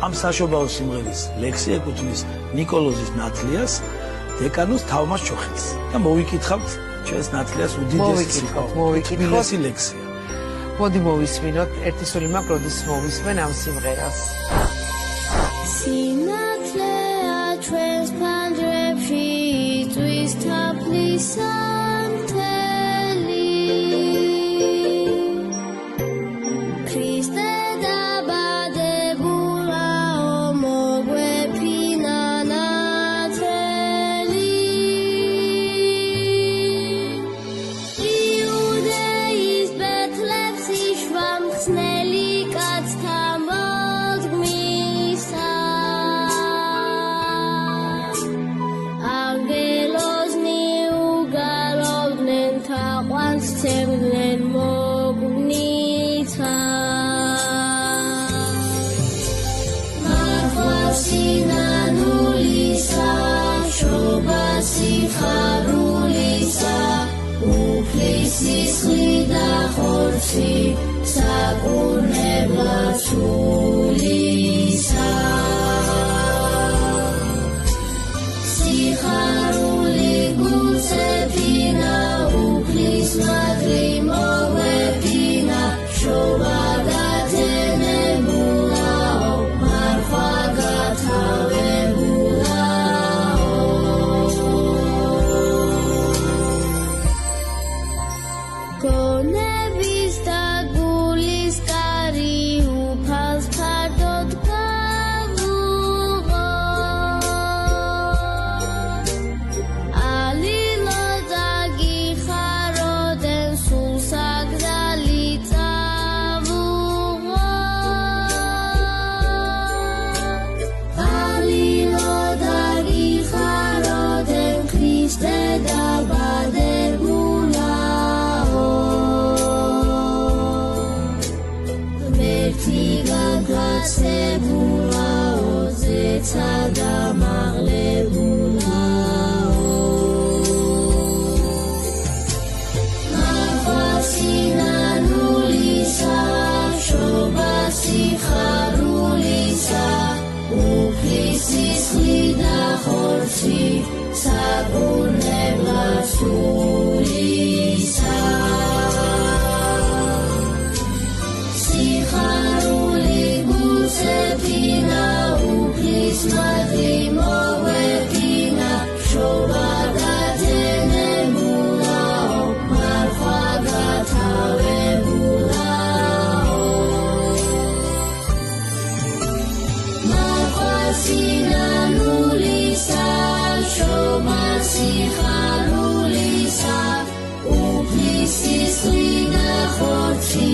ამ საშობაო სიმღერის ლექსი ეკუთვნის ნიკოლოზის ნათლიას დეკანოს თავმას ჩოხეთს და მოვიკითხავთ ჩვენს ნათლიას უდიდესი თბილისი ლექსია. მოდი მოვისმინოთ ერთი სული მაქვს როდის მოვისმენ ამ სიმღერას. სინათლეა ჩვენს ფანჯრებში იწვის თაფლის სანთელი ქრისტე დაბადებულაო მოგვეფინა ნათელი იუდეის ბეთლებს იშვა მხსნელი კაცთა მოდგმისა ანგელოზნი უგალობდნენ თაყვანს ცემდნენ მოგვნიცა სინანულისა შობა სიხარულისა უფლისი სხლიდა ხორცი საკურნებლად სულისა სიხარული გულწეფინა უფლის მადლი მოგვეფინა შობა გათენებულაო მარხვა გათავებულაო გონების და გულის კარი უფალს ფარდოდ გავუღო ალილო დაგიხაროდენ სულ საგზალი წავუღო ალილო დაგიხაროდენ ქრისტე დაბადებულაო მერტი გაგაცებულაო ზეცა დამაღლებულაო მარხვა სინანულისა შობა სიხარულისა უფლისი სხლიდა ხორცი საკურნებლად სულისა სიხარული გულწეფინა უფლის მადლი მოგვეფინა შობა გათენებულაო მარხვა გათავებულაო მარხვა სინანულისა შობა სიხარულისა უფლისი სხლიდა ხორცი